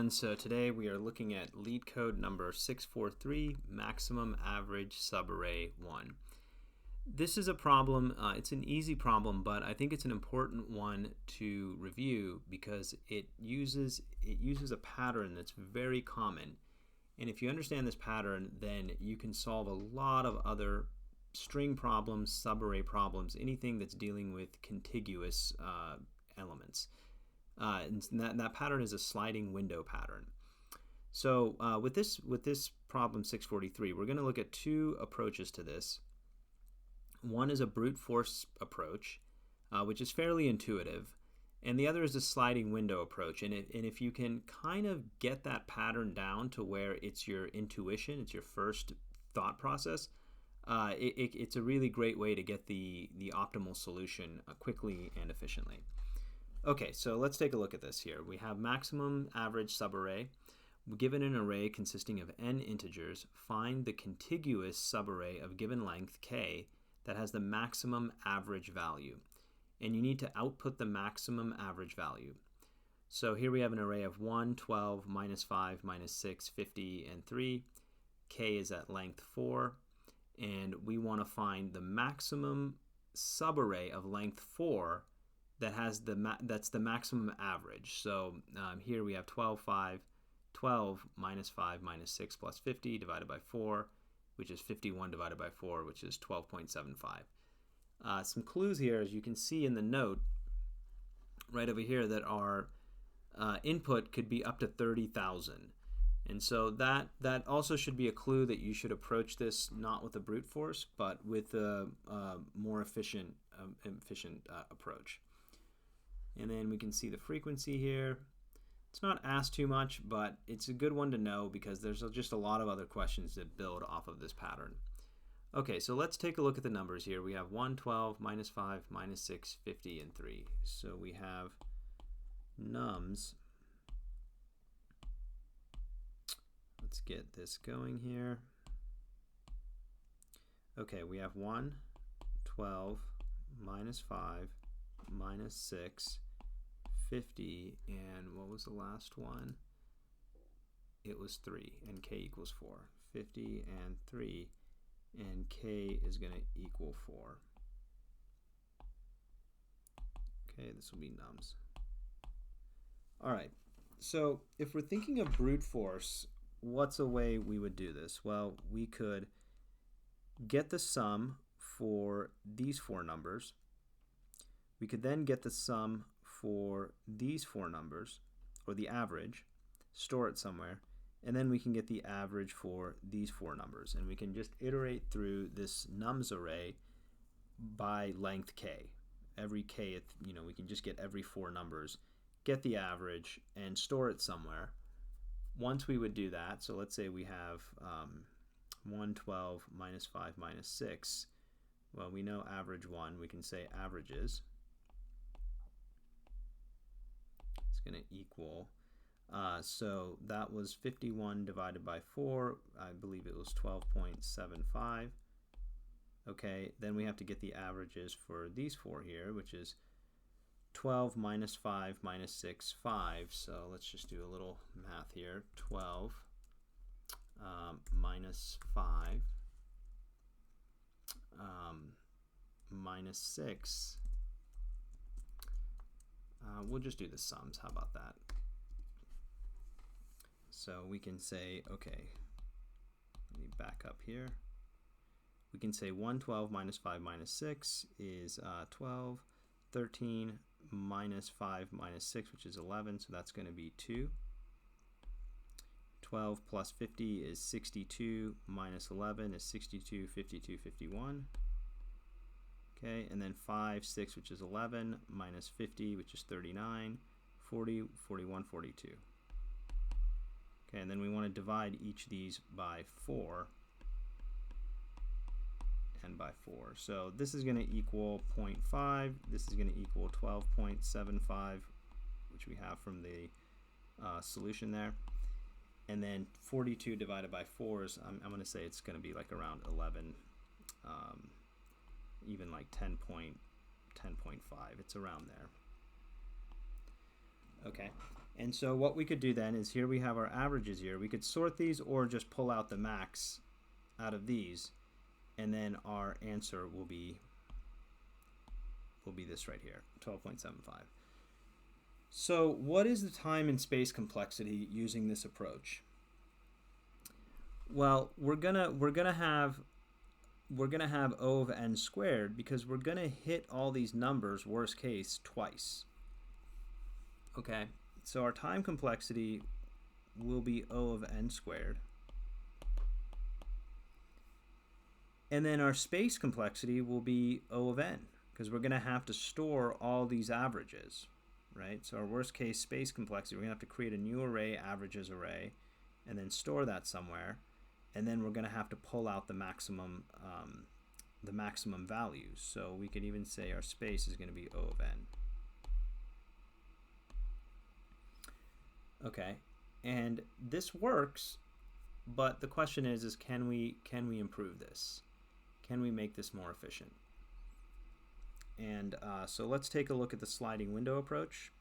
So today we are looking at Leetcode number 643, maximum average subarray 1. This is a problem, it's an easy problem, but I think it's an important one to review because it uses a pattern that's very common. And if you understand this pattern, then you can solve a lot of other string problems, subarray problems, anything that's dealing with contiguous elements. And that pattern is a sliding window pattern. So with this problem 643, we're going to look at two approaches to this. One is a brute force approach, which is fairly intuitive, and the other is a sliding window approach. And if you can kind of get that pattern down to where it's your intuition, it's your first thought process, it's a really great way to get the optimal solution quickly and efficiently. Okay, so let's take a look at this here. We have maximum average subarray. Given an array consisting of n integers, find the contiguous subarray of given length k that has the maximum average value. And you need to output the maximum average value. So here we have an array of 1, 12, minus 5, minus 6, 50, and 3. K is at length 4. And we want to find the maximum subarray of length 4 that has that's the maximum average. So here we have 12, 5, 12 minus 5 minus 6 plus 50 divided by 4, which is 51 divided by 4, which is 12.75. Some clues here, as you can see in the note right over here, that our input could be up to 30,000. And so that also should be a clue that you should approach this not with a brute force, but with a more efficient approach. And then we can see the frequency here. It's not asked too much, but it's a good one to know because there's just a lot of other questions that build off of this pattern. Okay, so let's take a look at the numbers here. We have 1, 12, minus 5, minus 6, 50, and 3. So we have nums. Let's get this going here. Okay, we have 1, 12, minus 5, minus 6, 50, and what was the last one? It was 3, and k equals 4. 50 and 3, and k is going to equal 4. Okay, this will be nums. All right, so if we're thinking of brute force, what's a way we would do this? Well, we could get the sum for these 4 numbers. We could then get the sum for these 4 numbers, or the average, store it somewhere, and then we can get the average for these 4 numbers. And we can just iterate through this nums array by length k. Every k, we can just get every 4 numbers, get the average, and store it somewhere. Once we would do that, so let's say we have 1, 12, minus 5, minus 6. Well, we know average 1. We can say averages. It's going to equal, so that was 51 divided by 4. I believe it was 12.75. Okay, then we have to get the averages for these 4 here, which is 12 minus 5 minus 6, 5. So let's just do a little math here. 12 minus 5 minus 6. We'll just do the sums. How about that? So we can say, okay, let me back up here. We can say 112 minus 5 minus 6 is 12. 13 minus 5 minus 6, which is 11, so that's going to be 2. 12 plus 50 is 62, minus 11 is 62, 52, 51. Okay, and then 5, 6, which is 11, minus 50, which is 39, 40, 41, 42. Okay, and then we want to divide each of these by 4 and by 4. So this is going to equal 0.5, this is going to equal 12.75, which we have from the solution there. And then 42 divided by 4 is, I'm going to say it's going to be like around 11, even like 10.5. It's around there. Okay. And so what we could do then is here we have our averages here. We could sort these or just pull out the max out of these, and then our answer will be this right here, 12.75. So what is the time and space complexity using this approach? Well, we're gonna have O of n squared because we're gonna hit all these numbers, worst case, twice. Okay, so our time complexity will be O of n squared. And then our space complexity will be O of n, because we're going to have to store all these averages, right? So our worst case space complexity, we're going to have to create a new array, averages array, and then store that somewhere. And then we're going to have to pull out the maximum values. So we could even say our space is going to be O of n. Okay, and this works, but the question is can we improve this? Can we make this more efficient? And so let's take a look at the sliding window approach.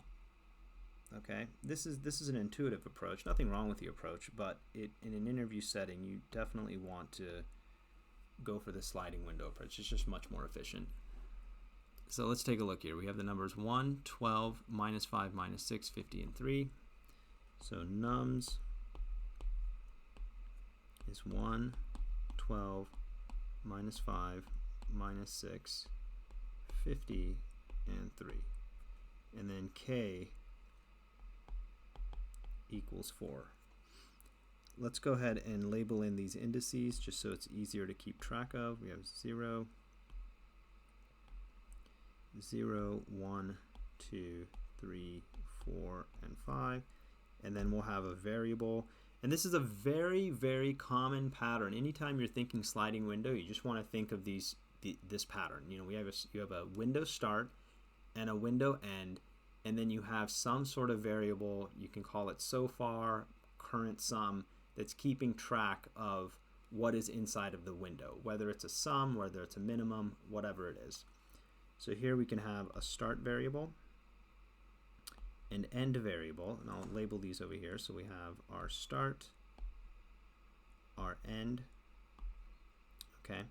Okay, this is an intuitive approach. Nothing wrong with the approach, but in an interview setting, you definitely want to go for the sliding window approach. It's just much more efficient. So let's take a look here. We have the numbers 1, 12, minus 5, minus 6, 50, and 3. So nums is 1, 12, minus 5, minus 6, 50, and 3. And then k equals 4. Let's go ahead and label in these indices just so it's easier to keep track of. We have 0, 0, 1, 2, 3, 4, and 5. And then we'll have a variable. And this is a very, very common pattern. Anytime you're thinking sliding window, you just want to think of this pattern. You know, you have a window start and a window end, and then you have some sort of variable. You can call it so far, current sum, that's keeping track of what is inside of the window, whether it's a sum, whether it's a minimum, whatever it is. So here we can have a start variable, an end variable, and I'll label these over here. So we have our start, our end. Okay,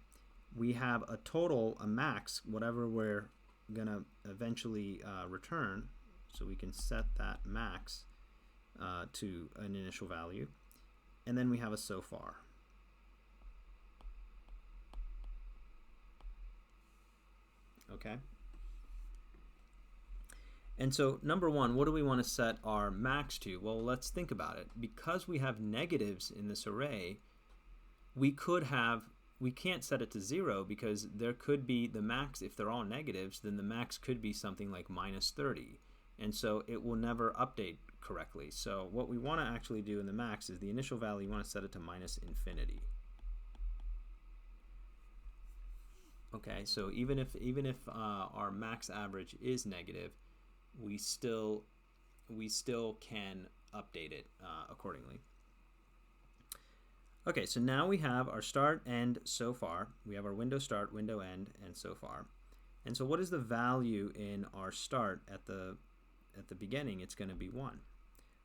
we have a total, a max, whatever we're gonna eventually return. So we can set that max to an initial value, and then we have a so far. Okay. And so number one, what do we want to set our max to? Well, let's think about it. Because we have negatives in this array, we can't set it to 0 because there could be the max, if they're all negatives, then the max could be something like minus 30. And so it will never update correctly. So what we want to actually do in the max is the initial value, you want to set it to minus infinity. Okay, so even if our max average is negative, we still can update it accordingly. Okay, so now we have our start, end, so far. We have our window start, window end, and so far. And so what is the value in our start at the beginning? It's going to be 1.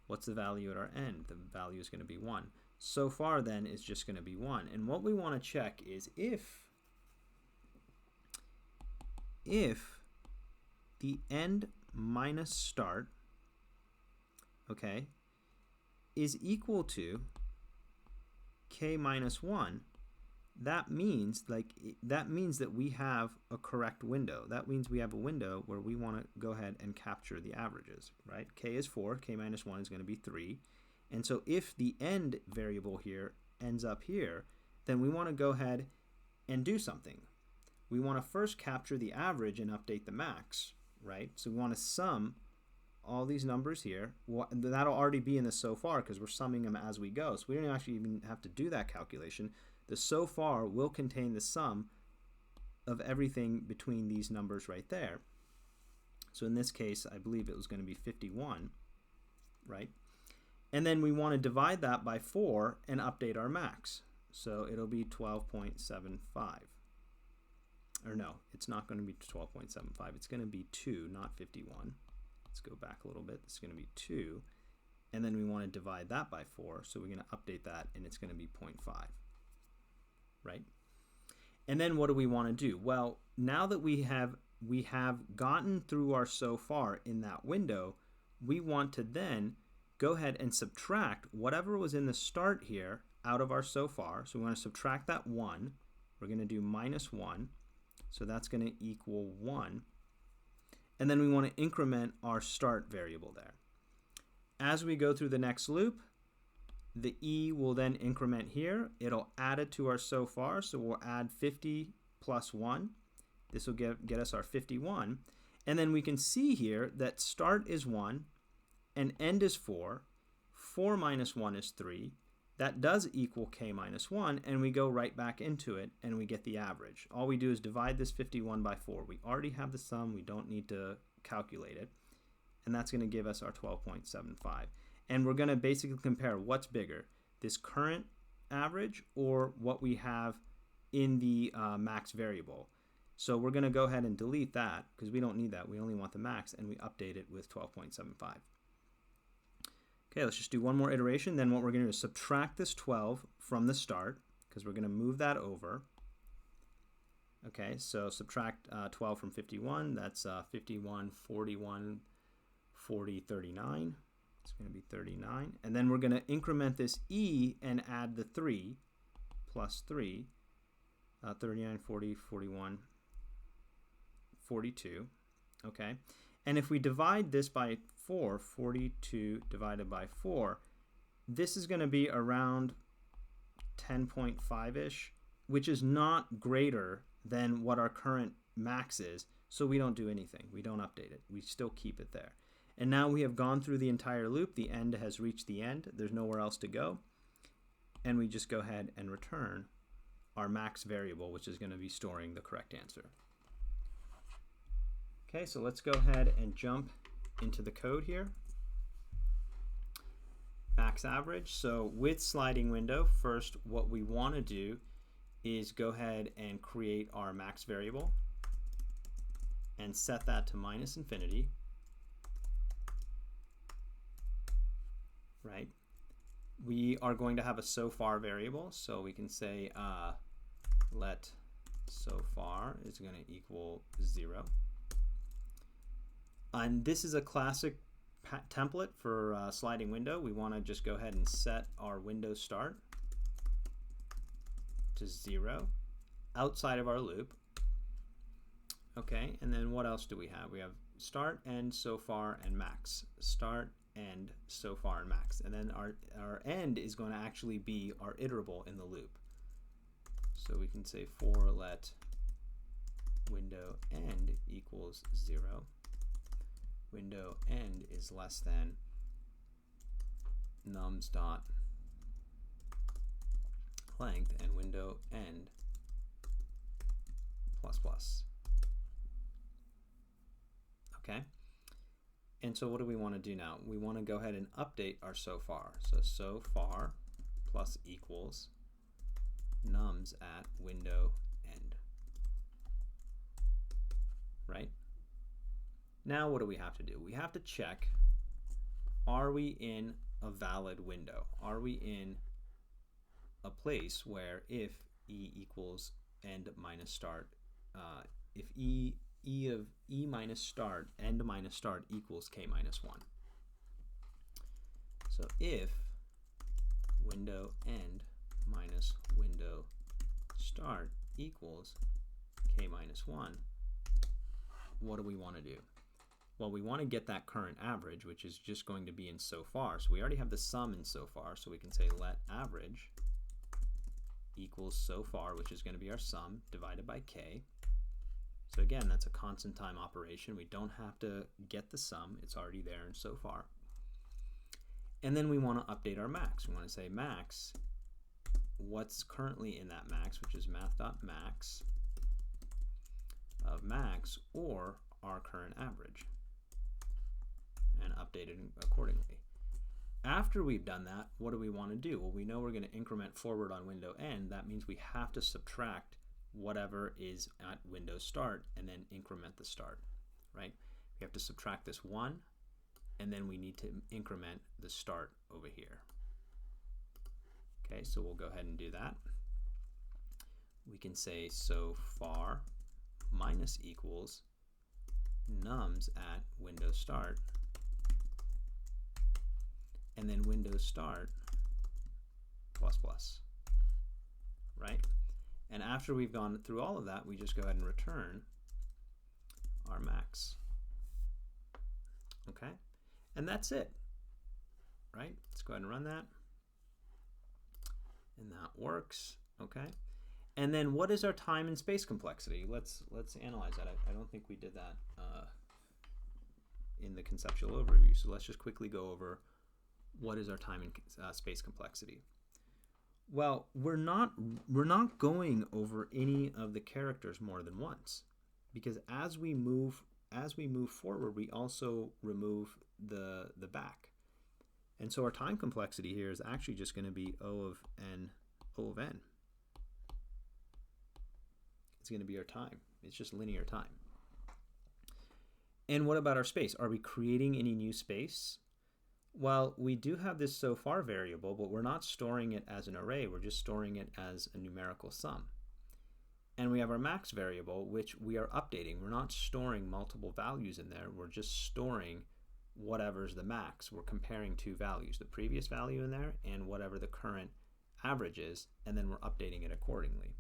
What's the value at our end? The value is going to be 1. So far then is just going to be 1. And what we want to check is if the end minus start, okay, is equal to k minus 1, that means that we have a correct window. That means we have a window where we want to go ahead and capture the averages, right? K is 4, k minus 1 is going to be 3. And so if the end variable here ends up here, then we want to go ahead and do something. We want to first capture the average and update the max, right? So we want to sum all these numbers here. That'll already be in the so far because we're summing them as we go. So we don't actually even have to do that calculation. The so far will contain the sum of everything between these numbers right there. So in this case, I believe it was going to be 51, right? And then we want to divide that by 4 and update our max. So it'll be 12.75. Or no, it's not going to be 12.75. It's going to be 2, not 51. Let's go back a little bit. It's going to be 2. and then we want to divide that by 4, so we're going to update that, and it's going to be 0.5, right? And then what do we want to do? Well, now that we have gotten through our so far in that window, we want to then go ahead and subtract whatever was in the start here out of our so far. So we want to subtract that 1. We're going to do -1, so that's going to equal 1. And then we want to increment our start variable there. As we go through the next loop, the e will then increment here. It'll add it to our so far, so we'll add 50 plus 1. This will get us our 51. And then we can see here that start is 1 and end is 4. 4 minus 1 is 3. That does equal k minus 1, and we go right back into it, and we get the average. All we do is divide this 51 by 4. We already have the sum. We don't need to calculate it. And that's going to give us our 12.75. And we're going to basically compare what's bigger, this current average or what we have in the max variable. So we're going to go ahead and delete that because we don't need that. We only want the max, and we update it with 12.75. Okay, let's just do one more iteration. Then what we're going to do is subtract this 12 from the start because we're going to move that over. Okay, so subtract 12 from 51. That's 51, 41, 40, 39. It's going to be 39. And then we're going to increment this e and add the 3 plus 3. 39, 40, 41, 42. Okay. And if we divide this by 4, 42 divided by 4, this is going to be around 10.5-ish, which is not greater than what our current max is, so we don't do anything. We don't update it. We still keep it there. And now we have gone through the entire loop. The end has reached the end. There's nowhere else to go. And we just go ahead and return our max variable, which is going to be storing the correct answer. Okay, so let's go ahead and jump into the code here. Max average. So with sliding window, first what we want to do is go ahead and create our max variable and set that to -infinity. Right? We are going to have a so far variable, so we can say let so far is going to equal 0. And this is a classic template for sliding window. We want to just go ahead and set our window start to 0 outside of our loop. Okay, and then what else do we have? We have start, end, so far, and max. Start, end, so far, and max. And then our end is going to actually be our iterable in the loop. So we can say for let window end equals 0. Window end is less than nums dot length, and window end plus plus. Okay, and so what do we want to do now? We want to go ahead and update our so far. So far plus equals nums at window end. Right? Now what do we have to do? We have to check, are we in a valid window? Are we in a place where if e equals end minus start, if e of e minus start, end minus start equals k minus 1. So if window end minus window start equals k minus 1, what do we want to do? Well, we want to get that current average, which is just going to be in so far. So we already have the sum in so far, so we can say let average equals so far, which is going to be our sum, divided by k. So again, that's a constant time operation. We don't have to get the sum. It's already there in so far. And then we want to update our max. We want to say max, what's currently in that max, which is math.max of max, or our current average, and update it accordingly. After we've done that, what do we want to do? Well, we know we're going to increment forward on window end. That means we have to subtract whatever is at window start and then increment the start, right? We have to subtract this 1 and then we need to increment the start over here. Okay, so we'll go ahead and do that. We can say so far minus equals nums at Windows start, and then Windows start plus plus, right? And after we've gone through all of that, we just go ahead and return our max. Okay, and that's it, right? Let's go ahead and run that, and that works. Okay, and then what is our time and space complexity? Let's analyze that. I don't think we did that in the conceptual overview, so let's just quickly go over what is our time and space complexity. Well, we're not going over any of the characters more than once, because as we move forward, we also remove the back, and so our time complexity here is actually just going to be O of n. It's going to be our time. It's just linear time. And what about our space? Are we creating any new space? Well, we do have this so far variable, but we're not storing it as an array. We're just storing it as a numerical sum. And we have our max variable, which we are updating. We're not storing multiple values in there. We're just storing whatever's the max. We're comparing two values, the previous value in there and whatever the current average is, and then we're updating it accordingly.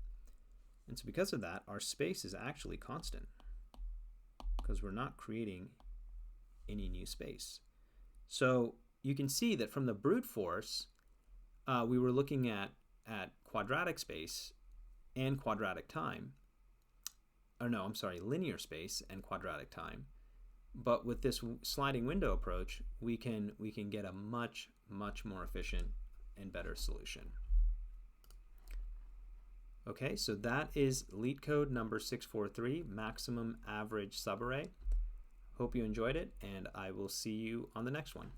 And so because of that, our space is actually constant because we're not creating any new space. So you can see that from the brute force, we were looking at quadratic space and quadratic time. Or no, I'm sorry, linear space and quadratic time. But with this sliding window approach, we can get a much more efficient and better solution. Okay, so that is Leetcode number 643, maximum average subarray. Hope you enjoyed it, and I will see you on the next one.